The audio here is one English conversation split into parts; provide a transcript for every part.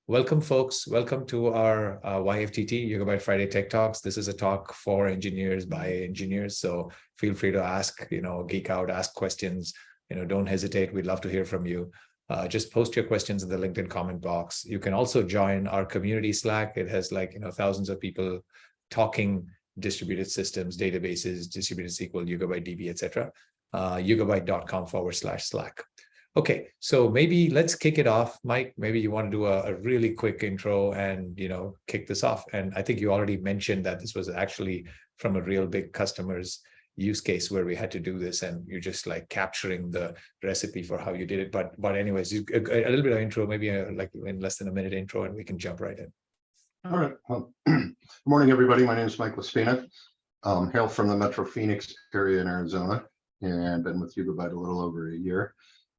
Welcome, folks. Welcome to our YFTT, Yugabyte Friday Tech Talks. This is a talk for engineers by engineers. So feel free to ask, geek out, ask questions. Don't hesitate. We'd love to hear from you. Just post your questions in the LinkedIn comment box. You can also join our community Slack. It has thousands of people talking distributed systems, databases, distributed SQL, YugabyteDB, etc. Yugabyte.com/Slack. Okay, so maybe let's kick it off. Mike, maybe you want to do a really quick intro and, kick this off. And I think you already mentioned that this was actually from a real big customer's use case where we had to do this, and you're just capturing the recipe for how you did it. But anyways, a little bit of intro, maybe in less than a minute intro, and we can jump right in. All right. Well, good morning, everybody. My name is Mike LaSpina. Hail from the Metro Phoenix area in Arizona, and been with Yugabyte a little over a year.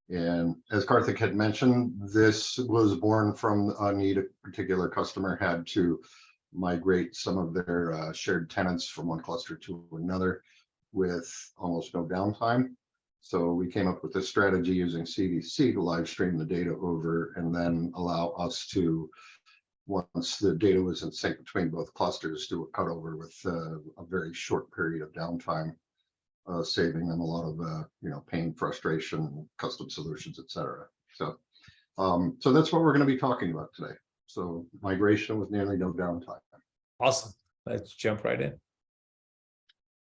And as Karthik had mentioned, this was born from a need a particular customer had to migrate some of their shared tenants from one cluster to another with almost no downtime. So we came up with this strategy using CDC to live stream the data over and then allow us to, once the data was in sync between both clusters, do a cutover with a very short period of downtime. Saving them a lot of pain, frustration, custom solutions, etc. So that's what we're going to be talking about today. So migration with nearly no downtime. Awesome. Let's jump right in.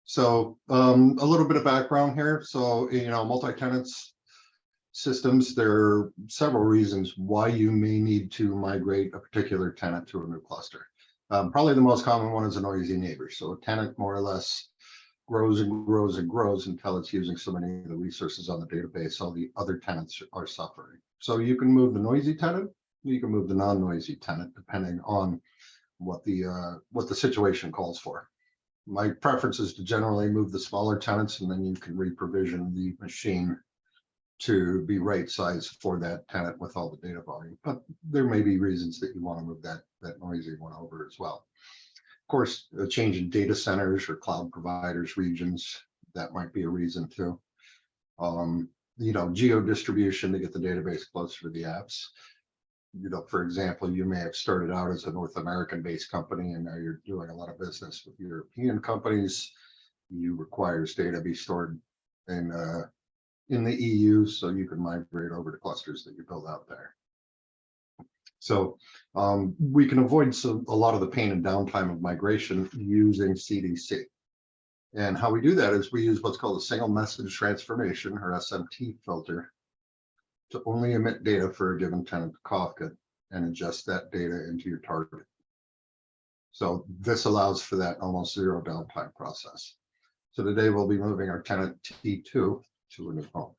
So a little bit of background here. So multi-tenant systems, there are several reasons why you may need to migrate a particular tenant to a new cluster. Probably the most common one is a noisy neighbor. So a tenant more or less grows and grows and grows until it's using so many of the resources on the database, all the other tenants are suffering. So you can move the noisy tenant, you can move the non-noisy tenant, depending on what the situation calls for. My preference is to generally move the smaller tenants, and then you can re-provision the machine to be right sized for that tenant with all the data volume. But there may be reasons that you want to move that noisy one over as well. Of course, a change in data centers or cloud providers, regions, that might be a reason too. Geo distribution to get the database closer to the apps. For example, you may have started out as a North American based company and now you're doing a lot of business with European companies. You requires data be stored in the EU, so you can migrate over to clusters that you build out there. So we can avoid a lot of the pain and downtime of migration using CDC. And how we do that is we use what's called a single message transformation, or SMT filter, to only emit data for a given tenant to Kafka and ingest that data into your target. So this allows for that almost zero downtime process. So today we'll be moving our tenant T2 to a new home.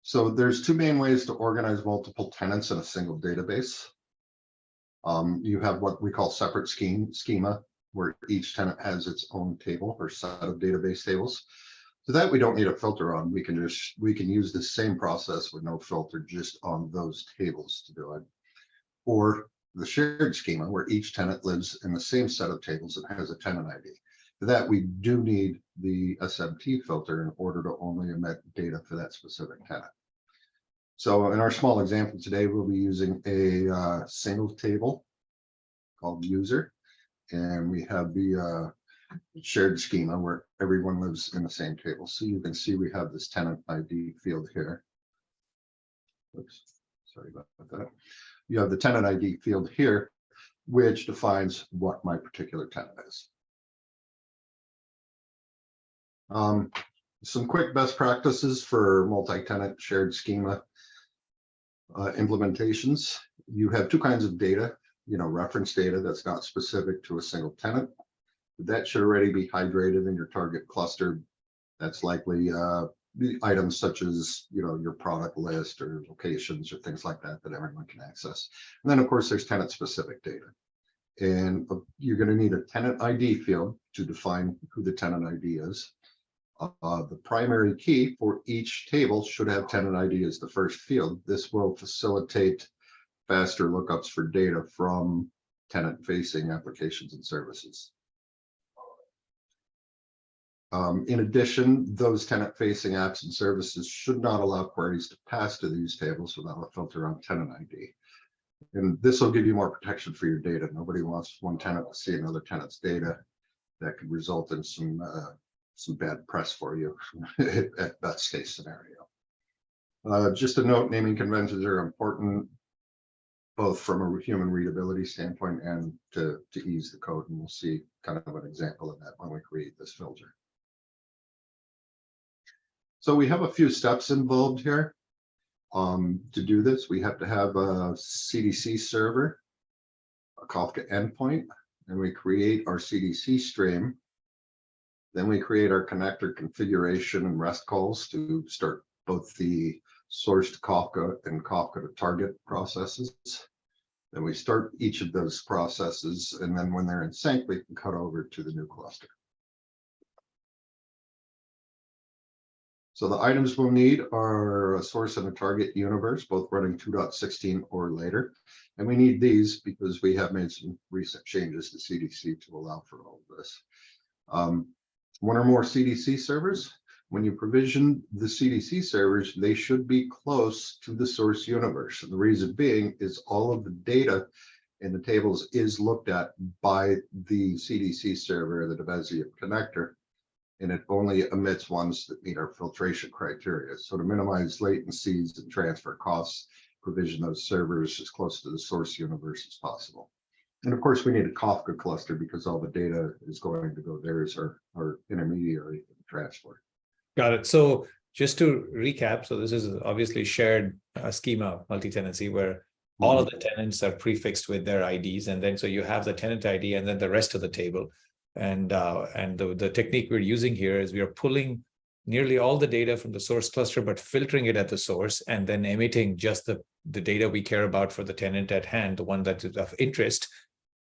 So there's two main ways to organize multiple tenants in a single database. You have what we call separate schema, where each tenant has its own table or set of database tables. So that we don't need a filter on. We can use the same process with no filter just on those tables to do it. Or the shared schema, where each tenant lives in the same set of tables and has a tenant ID. For that, we do need the SMT filter in order to only emit data for that specific tenant. So in our small example today, we'll be using a single table called user, and we have the shared schema where everyone lives in the same table. So you can see we have this tenant ID field here. Oops, sorry about that. You have the tenant ID field here, which defines what my particular tenant is. Some quick best practices for multi-tenant shared schema implementations. You have two kinds of data, reference data that's not specific to a single tenant. That should already be hydrated in your target cluster. That's likely the items such as, your product list or locations or things like that everyone can access. And then of course there's tenant specific data. And you're going to need a tenant ID field to define who the tenant ID is. The primary key for each table should have tenant ID as the first field. This will facilitate faster lookups for data from tenant-facing applications and services. In addition, those tenant-facing apps and services should not allow queries to pass to these tables without a filter on tenant ID. And this will give you more protection for your data. Nobody wants one tenant to see another tenant's data. That could result in some bad press for you at best case scenario. Just a note, naming conventions are important, both from a human readability standpoint and to ease the code. And we'll see kind of an example of that when we create this filter. So we have a few steps involved here. To do this, we have to have a CDC server, a Kafka endpoint, and we create our CDC stream. Then we create our connector configuration and REST calls to start both the source to Kafka and Kafka to target processes. Then we start each of those processes, and then when they're in sync, we can cut over to the new cluster. So the items we'll need are a source and a target universe, both running 2.16 or later. And we need these because we have made some recent changes to CDC to allow for all of this. One or more CDC servers. When you provision the CDC servers, they should be close to the source universe. And the reason being is all of the data in the tables is looked at by the CDC server, the Debezium connector, and it only emits ones that meet our filtration criteria. So to minimize latencies and transfer costs, provision those servers as close to the source universe as possible. And of course, we need a Kafka cluster because all the data is going to go there as our intermediary transport. Got it. So just to recap, so this is obviously shared schema multi-tenancy where all of the tenants are prefixed with their IDs. And then so you have the tenant ID and then the rest of the table. And the technique we're using here is we are pulling nearly all the data from the source cluster, but filtering it at the source and then emitting just the data we care about for the tenant at hand, the one that is of interest,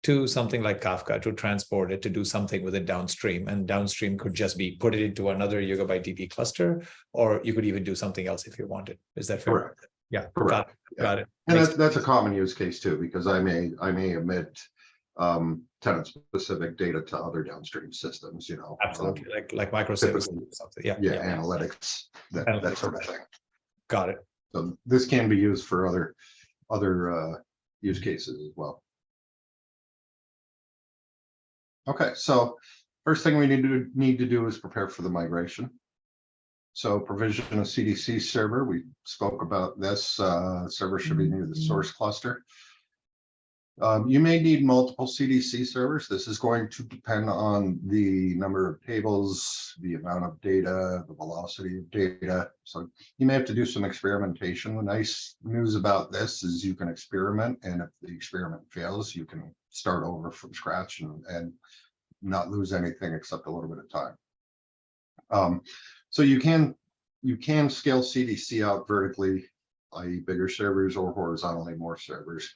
to something like Kafka to transport it, to do something with it downstream. And downstream could just be put it into another YugabyteDB cluster, or you could even do something else if you wanted. Is that fair? Correct. Yeah, correct. Got it. And that's a common use case too, because I may emit tenant specific data to other downstream systems, you know. Absolutely, like microservices or something. Yeah, analytics, that sort of thing. Got it. So this can be used for other use cases as well. Okay, so first thing we need to do is prepare for the migration. So provision a CDC server. We spoke about this. Server should be near the source cluster. You may need multiple CDC servers. This is going to depend on the number of tables, the amount of data, the velocity of data. So you may have to do some experimentation. The nice news about this is you can experiment, and if the experiment fails, you can start over from scratch and not lose anything except a little bit of time. So you can scale CDC out vertically, i.e. bigger servers, or horizontally more servers.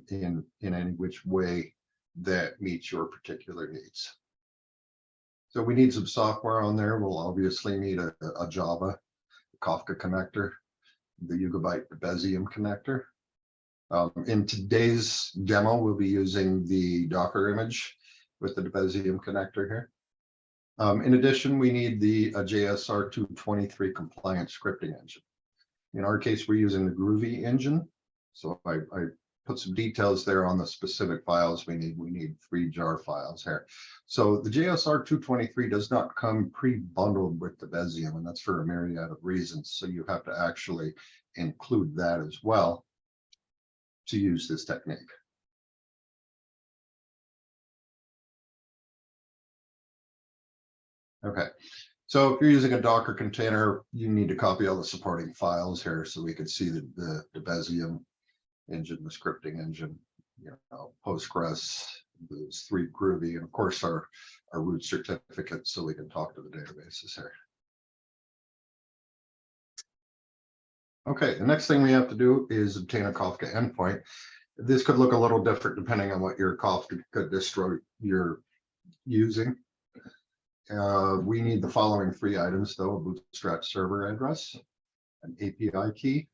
In any which way that meets your particular needs. So we need some software on there. We'll obviously need a Java, a Kafka connector, the Yugabyte Debezium connector. In today's demo, we'll be using the Docker image with the Debezium connector here. In addition, we need the JSR 223 compliant scripting engine. In our case, we're using the Groovy engine. So I put some details there on the specific files we need. We need 3 jar files here. So the JSR 223 does not come pre-bundled with the Debezium, and that's for a myriad of reasons. So you have to actually include that as well to use this technique. Okay, so if you're using a Docker container, you need to copy all the supporting files here so we can see the Debezium engine, the scripting engine, you know, Postgres, those 3 Groovy, and of course our root certificate so we can talk to the databases here. Okay, the next thing we have to do is obtain a Kafka endpoint. This could look a little different depending on what your Kafka distro you're using. We need the following 3 items though: a bootstrap server address, an API key,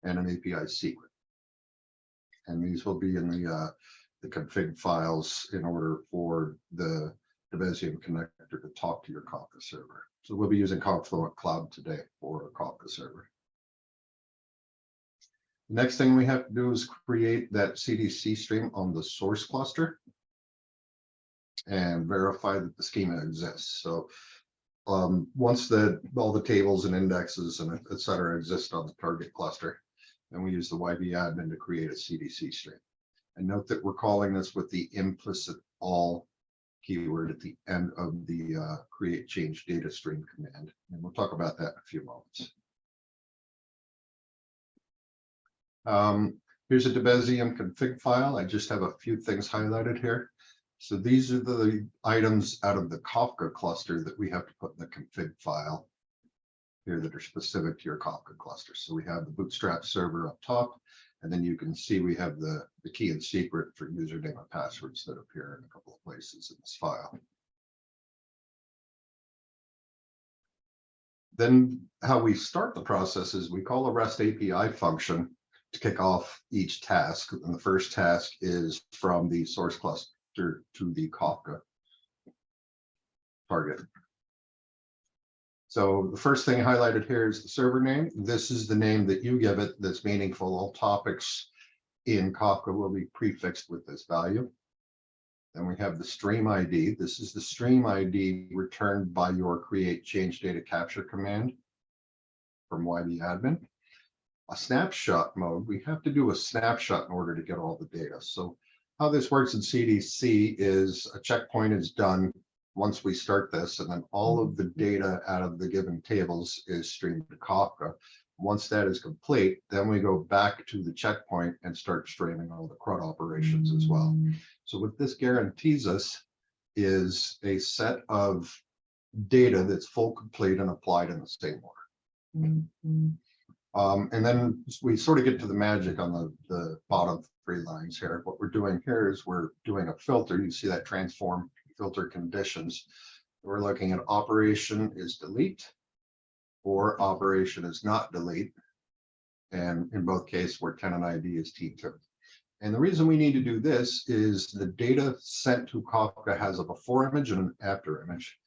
and an API secret. And these will be in the config files in order for the Debezium connector to talk to your Kafka server. So we'll be using Confluent Cloud today for a Kafka server. Next thing we have to do is create that CDC stream on the source cluster and verify that the schema exists. So once all the tables and indexes and et cetera exist on the target cluster, then we use the YBadmin to create a CDC stream. And note that we're calling this with the implicit all keyword at the end of the create change data stream command. And we'll talk about that in a few moments. Here's a Debezium config file. I just have a few things highlighted here. So these are the items out of the Kafka cluster that we have to put in the config file here that are specific to your Kafka cluster. So we have the Bootstrap server up top, and then you can see we have the key and secret for username and passwords that appear in a couple of places in this file. Then how we start the process is we call a REST API function to kick off each task. And the first task is from the source cluster to the Kafka target. So the first thing highlighted here is the server name. This is the name that you give it that's meaningful. All topics in Kafka will be prefixed with this value. Then we have the stream ID. This is the stream ID returned by your create change data capture command from YBadmin. A snapshot mode, we have to do a snapshot in order to get all the data. So how this works in CDC is a checkpoint is done once we start this, and then all of the data out of the given tables is streamed to Kafka. Once that is complete, then we go back to the checkpoint and start streaming all the CRUD operations as well. So what this guarantees us is a set of data that's full, complete, and applied in the same order. And then we sort of get to the magic on the bottom three lines here. What we're doing here is we're doing a filter. You see that transform filter conditions. We're looking at operation is delete or operation is not delete. And in both cases, where tenant ID is T2. And the reason we need to do this is the data sent to Kafka has a before image and an after image,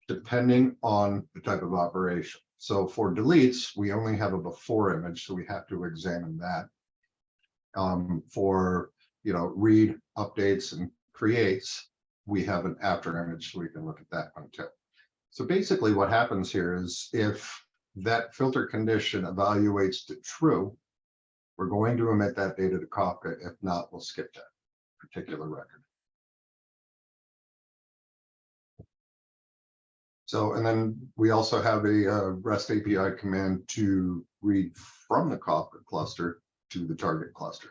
depending on the type of operation. So for deletes, we only have a before image, so we have to examine that. For read, updates, and creates, we have an after image, so we can look at that one too. So basically what happens here is if that filter condition evaluates to true, we're going to emit that data to Kafka. If not, we'll skip that particular record. So, and then we also have a REST API command to read from the Kafka cluster to the target cluster.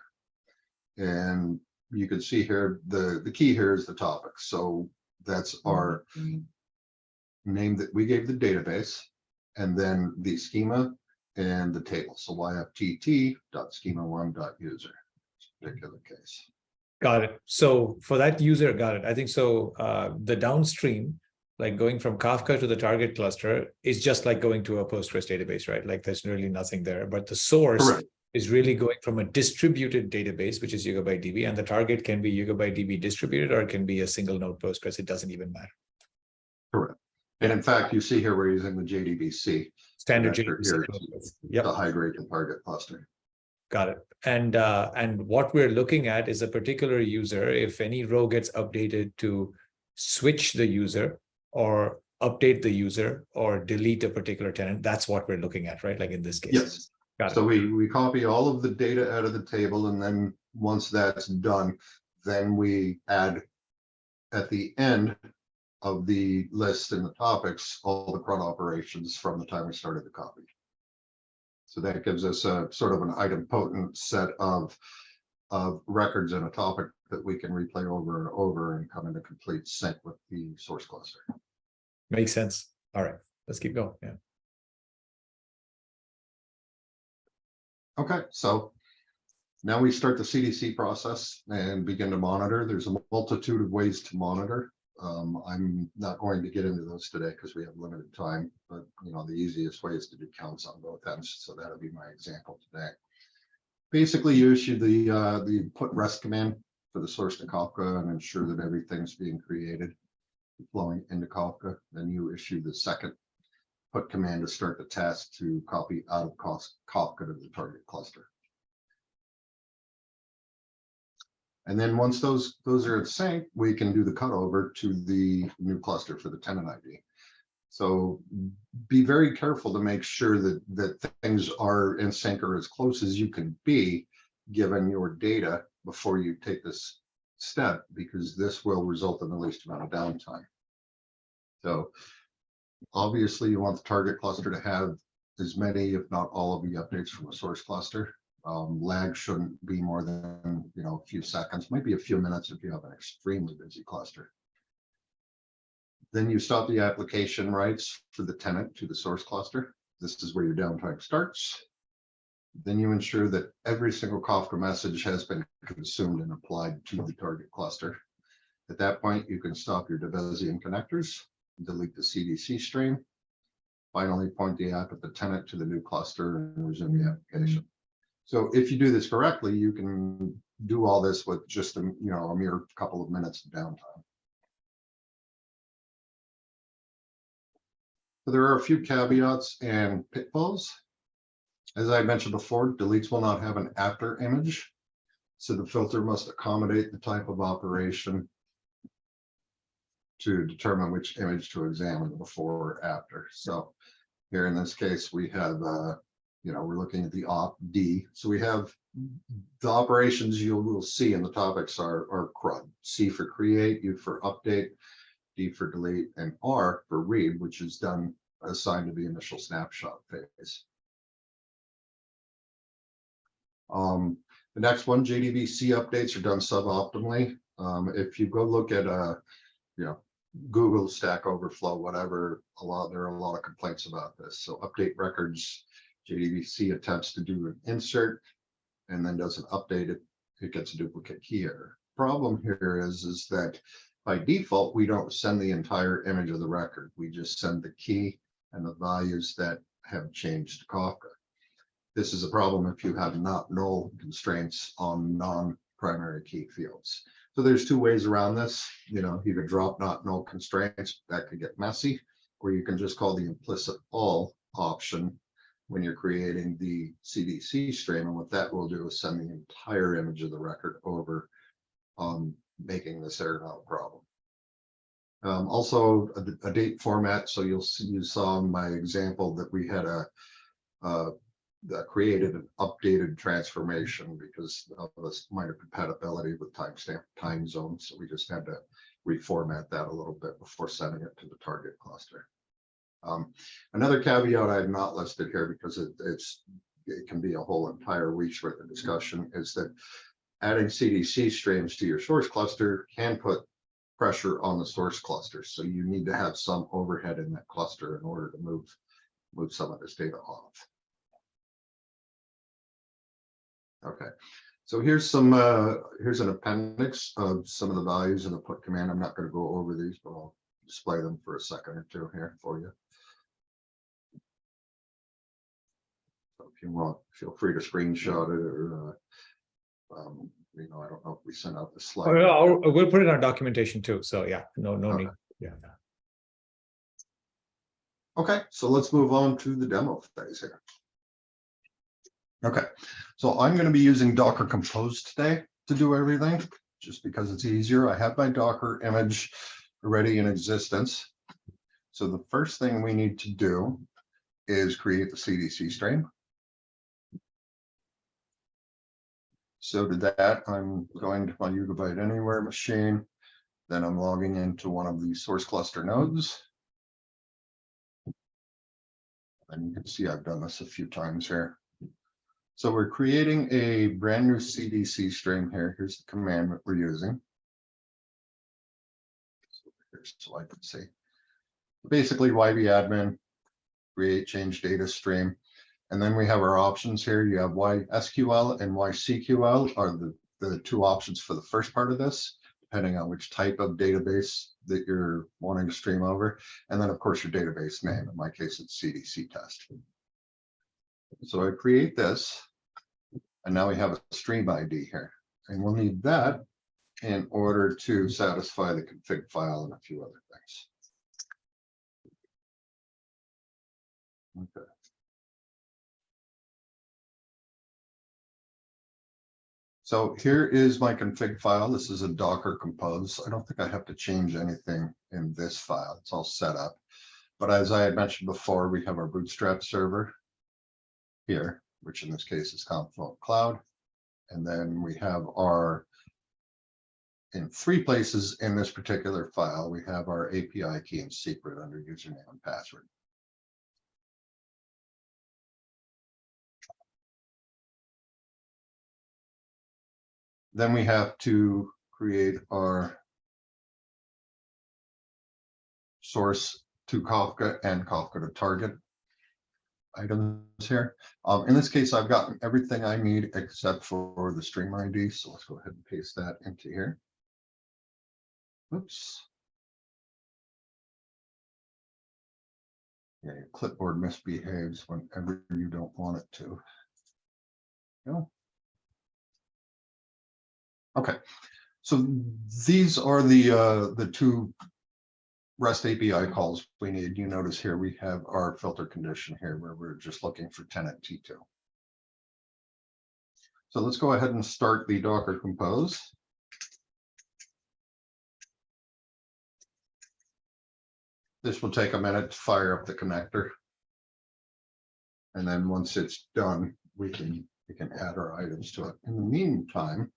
And you can see here, the key here is the topic. So that's our name that we gave the database, and then the schema and the table. So YFTT.schema1.user, particular case. Got it. So for that user, got it. I think so. The downstream, like going from Kafka to the target cluster, is just like going to a Postgres database, right? Like there's really nothing there. But the source Correct. is really going from a distributed database, which is YugabyteDB, and the target can be YugabyteDB distributed, or it can be a single node Postgres. It doesn't even matter. Correct. And in fact, you see here we're using the JDBC standard JDBC here to hydrate the target cluster. Got it. And what we're looking at is a particular user. If any row gets updated to switch the user or update the user or delete a particular tenant, that's what we're looking at, right? Like in this case. Yes. Got it. So we copy all of the data out of the table, and then once that's done, then we add at the end of the list and the topics, all the CRUD operations from the time we started the copy. So that gives us a sort of an idempotent set of records in a topic that we can replay over and over and come into complete sync with the source cluster. Makes sense. All right, let's keep going. Yeah. Okay, so now we start the CDC process and begin to monitor. There's a multitude of ways to monitor. I'm not going to get into those today because we have limited time, but the easiest way is to do counts on both ends. So that'll be my example today. Basically, you issue the put rest command for the source to Kafka and ensure that everything's being created. flowing into Kafka. Then you issue the second put command to start the task to copy out of Kafka to the target cluster. And then once those are in sync, we can do the cutover to the new cluster for the tenant ID. So be very careful to make sure that things are in sync or as close as you can be given your data before you take this step, because this will result in the least amount of downtime. So obviously you want the target cluster to have as many, if not all, of the updates from the source cluster. Lag shouldn't be more than a few seconds, might be a few minutes if you have an extremely busy cluster. Then you stop the application rights for the tenant to the source cluster. This is where your downtime starts. Then you ensure that every single Kafka message has been consumed and applied to the target cluster. At that point, you can stop your Debezium connectors, delete the CDC stream, finally point the app at the tenant to the new cluster and resume the application. So if you do this correctly, you can do all this with just a mere couple of minutes of downtime. So there are a few caveats and pitfalls. As I mentioned before, deletes will not have an after image. So the filter must accommodate the type of operation to determine which image to examine before or after. So here in this case, we have, we're looking at the op D. So we have the operations you will see in the topics are CRUD. C for create, U for update, D for delete, and R for read, which is done assigned to the initial snapshot phase. The next one, JDBC updates are done suboptimally. If you go look at Google, Stack Overflow, whatever, there are a lot of complaints about this. So update records, JDBC attempts to do an insert and then doesn't update it, it gets a duplicate key error. Problem here is that by default, we don't send the entire image of the record. We just send the key and the values that have changed to Kafka. This is a problem if you have not null constraints on non-primary key fields. So there's two ways around this. You could drop not null constraints, that could get messy, or you can just call the implicit all option when you're creating the CDC stream. And what that will do is send the entire image of the record over, making this error not a problem. Also a date format. So you saw in my example that we had that created an updated transformation because of this minor compatibility with timestamp time zones. So we just had to reformat that a little bit before sending it to the target cluster. Another caveat I have not listed here because it can be a whole entire week's worth of discussion is that adding CDC streams to your source cluster can put pressure on the source cluster. So you need to have some overhead in that cluster in order to move some of this data off. Okay, so here's an appendix of some of the values in the put command. I'm not going to go over these, but I'll display them for a second or two here for you. So if you want, feel free to screenshot it or I don't know if we sent out the slide. Oh, no, we'll put it in our documentation too. So yeah, no Okay. need. Yeah. Okay, so let's move on to the demo phase here. Okay, so I'm going to be using Docker Compose today to do everything, just because it's easier. I have my Docker image already in existence. So the first thing we need to do is create the CDC stream. So to that, I'm going to my Yugabyte Anywhere machine. Then I'm logging into one of the source cluster nodes. And you can see I've done this a few times here. So we're creating a brand new CDC stream here. Here's the command that we're using. So I can see. Basically, YBadmin, create change data stream. And then we have our options here. You have YSQL and YCQL are the two options for the first part of this, depending on which type of database that you're wanting to stream over. And then, of course, your database name. In my case, it's CDC test. So I create this, and now we have a stream ID here. And we'll need that in order to satisfy the config file and a few other things. Okay. So here is my config file. This is a Docker compose. I don't think I have to change anything in this file. It's all set up. But as I had mentioned before, we have our Bootstrap server here, which in this case is Confluent Cloud. And then we have our, in 3 places in this particular file, we have our API key and secret under username and password. Then we have to create our source to Kafka and Kafka to target items here. In this case, I've gotten everything I need except for the stream ID. So let's go ahead and paste that into here. Oops. Yeah, your clipboard misbehaves whenever you don't want it to. No. Okay, so these are the 2 REST API calls we need. You notice here we have our filter condition here where we're just looking for tenant T2. So let's go ahead and start the Docker compose. This will take a minute to fire up the connector. And then once it's done, we can add our items to it. In the meantime,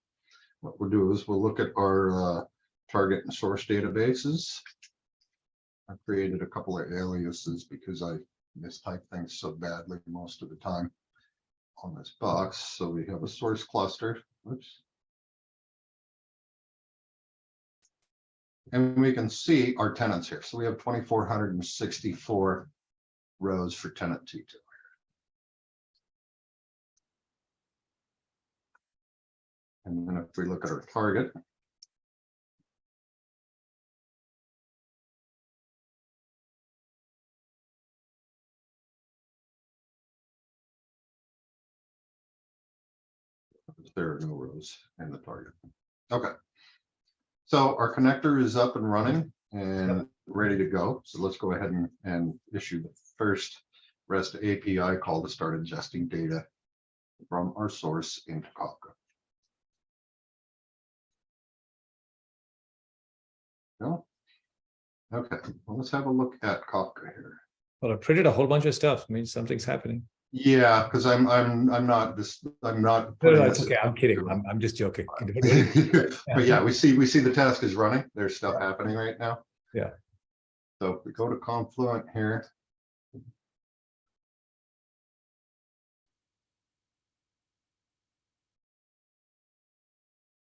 what we'll do is we'll look at our target and source databases. I created a couple of aliases because I mistype things so badly most of the time on this box. So we have a source cluster. Oops. And we can see our tenants here. So we have 2,464 rows for tenant T2. And then if we look at our target, there are no rows in the target. Okay. So our connector is up and running and ready to go. So let's go ahead and issue the first REST API call to start ingesting data from our source into Kafka. No? Okay, well, let's have a look at Kafka here. Well, I printed a whole bunch of stuff. Means something's happening. Yeah, because I'm not No, it's okay. I'm kidding. I'm just joking. But yeah, we see the task is running. There's stuff happening right now. Yeah. So if we go to Confluent here.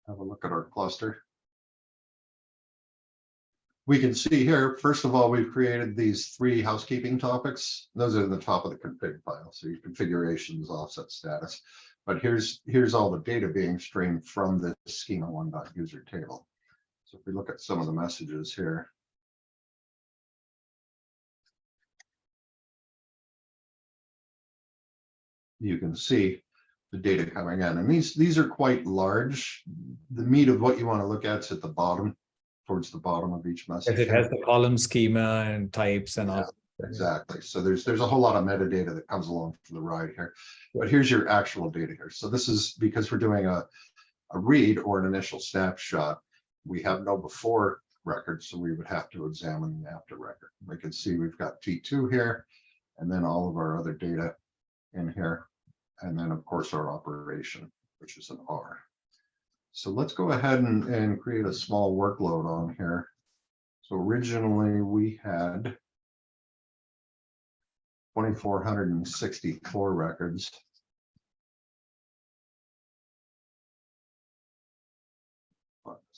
Have a look at our cluster. We can see here, first of all, we've created these 3 housekeeping topics. Those are in the top of the config file. So your configurations, offset status. But here's all the data being streamed from the schema1.user table. So if we look at some of the messages here. You can see the data coming in. And these are quite large. The meat of what you want to look at is at the bottom. Towards the bottom of each message. It has the column schema and types and all. Exactly. So there's a whole lot of metadata that comes along for the ride here. But here's your actual data here. So this is because we're doing a read or an initial snapshot. We have no before record, so we would have to examine the after record. We can see we've got T2 here, and then all of our other data in here, and then of course our operation, which is an R. So let's go ahead and create a small workload on here. So originally we had 2,464 records.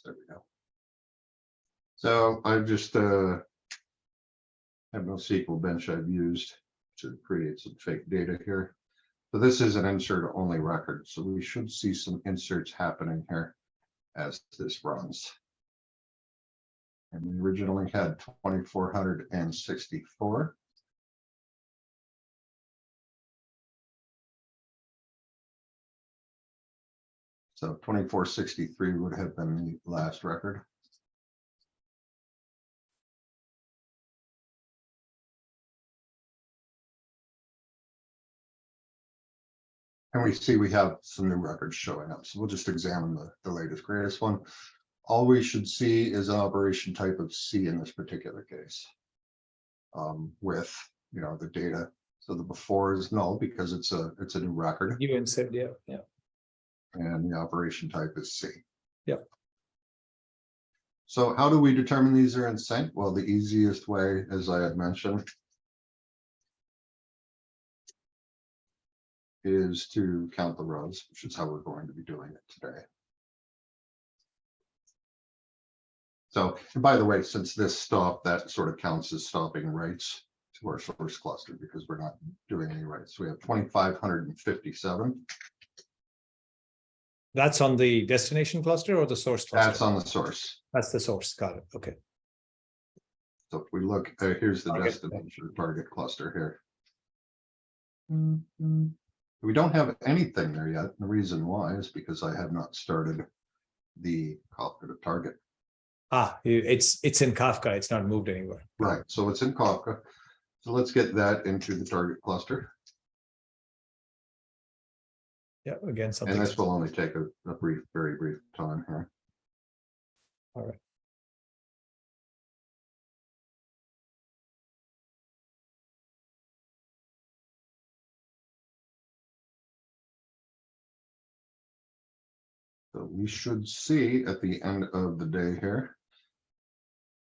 There we go. So I've just have no SQL bench I've used to create some fake data here. So this is an insert only record. So we should see some inserts happening here as this runs. And we originally had 2,464. So 2463 would have been the last record. And we see we have some new records showing up. So we'll just examine the latest, greatest one. All we should see is an operation type of C in this particular case. With, you know, the data. So the before is null because it's a new record. You insert, yeah. And the operation type is C. Yep. So how do we determine these are in sync? Well, the easiest way, as I had mentioned, is to count the rows, which is how we're going to be doing it today. So, and by the way, since this stop, that sort of counts as stopping writes to our source cluster because we're not doing any writes. So we have 2,557. That's on the destination cluster or the source cluster? That's on the source. That's the source. Got it. Okay. So if we look, here's the destination target cluster here. We don't have anything there yet. The reason why is because I have not started the Kafka to target. It's in Kafka. It's not moved anywhere. Right. So it's in Kafka. So let's get that into the target cluster. Yeah. Again, something. And this will only take a brief, very brief time here. All right. So we should see at the end of the day here,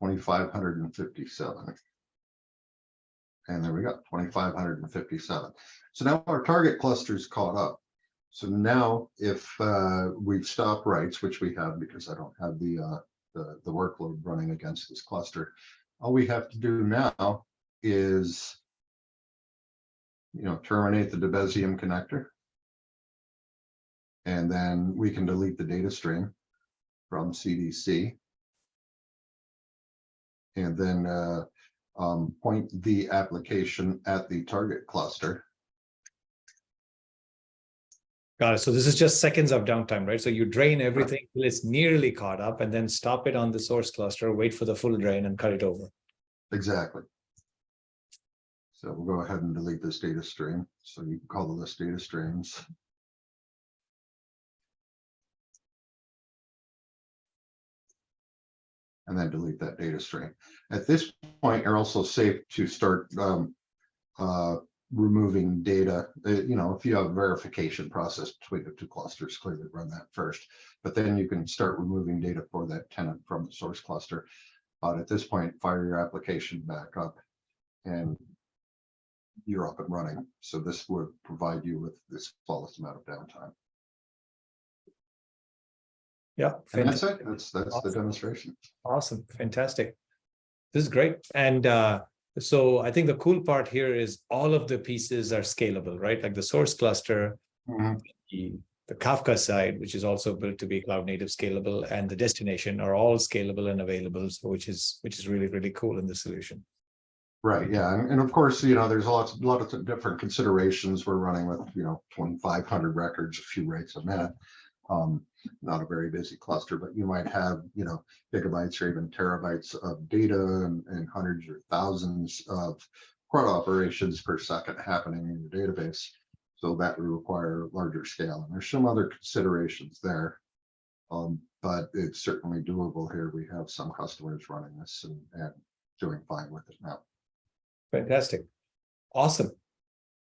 2,557. And there we go, 2,557. So now our target cluster is caught up. So now if we've stopped writes, which we have because I don't have the workload running against this cluster, all we have to do now is, you know, terminate the Debezium connector. And then we can delete the data stream from CDC. And then point the application at the target cluster. Got it. So this is just seconds of downtime, right? So you drain everything till it's nearly caught up and then stop it on the source cluster, wait for the full drain and cut it over. Exactly. So we'll go ahead and delete this data stream. So you can call the list data streams. And then delete that data stream. At this point, you're also safe to start removing data. You know, if you have a verification process between the two clusters, clearly run that first. But then you can start removing data for that tenant from the source cluster. But at this point, fire your application back up and you're up and running. So this would provide you with this flawless amount of downtime. Yeah, and that's it. That's awesome. The demonstration. Awesome, fantastic. This is great. And so I think the cool part here is all of the pieces are scalable, right? Like the source cluster, the Kafka side, which is also built to be cloud native scalable, and the destination are all scalable and available. So which is really, really cool in the solution. Right. Yeah. And of course, you know, there's a lot of different considerations. We're running with, you know, 2,500 records, a few writes a minute. Not a very busy cluster, but you might have, you know, gigabytes or even terabytes of data and hundreds or thousands of CRUD operations per second happening in your database. So that would require larger scale. And there's some other considerations there, but it's certainly doable here. We have some customers running this and doing fine with it now. Fantastic. Awesome.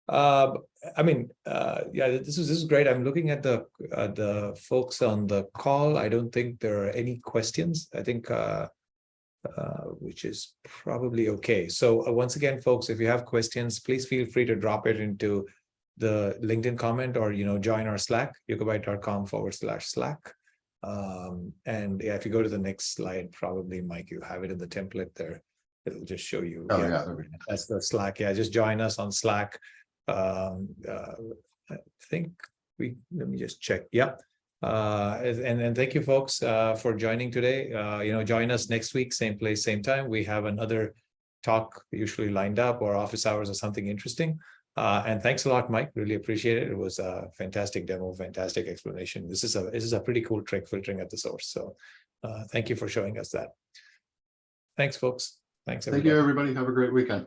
I mean, yeah, this is great. I'm looking at the folks on the call. I don't think there are any questions. I think, which is probably okay. So once again, folks, if you have questions, please feel free to drop it into the LinkedIn comment or, you know, join our Slack, yugabyte.com/Slack. And yeah, if you go to the next slide, probably Mike, you have it in the template there. It'll just show you. Oh yeah, there we go. That's the Slack. Yeah, just join us on Slack. I think let me just check. Yeah. And thank you folks for joining today. You know, join us next week, same place, same time. We have another talk usually lined up or office hours or something interesting. And thanks a lot, Mike. Really appreciate it. It was a fantastic demo, fantastic explanation. This is a pretty cool trick, filtering at the source. So thank you for showing us that. Thanks, folks. Thanks, Thank everybody. you, everybody. Have a great weekend.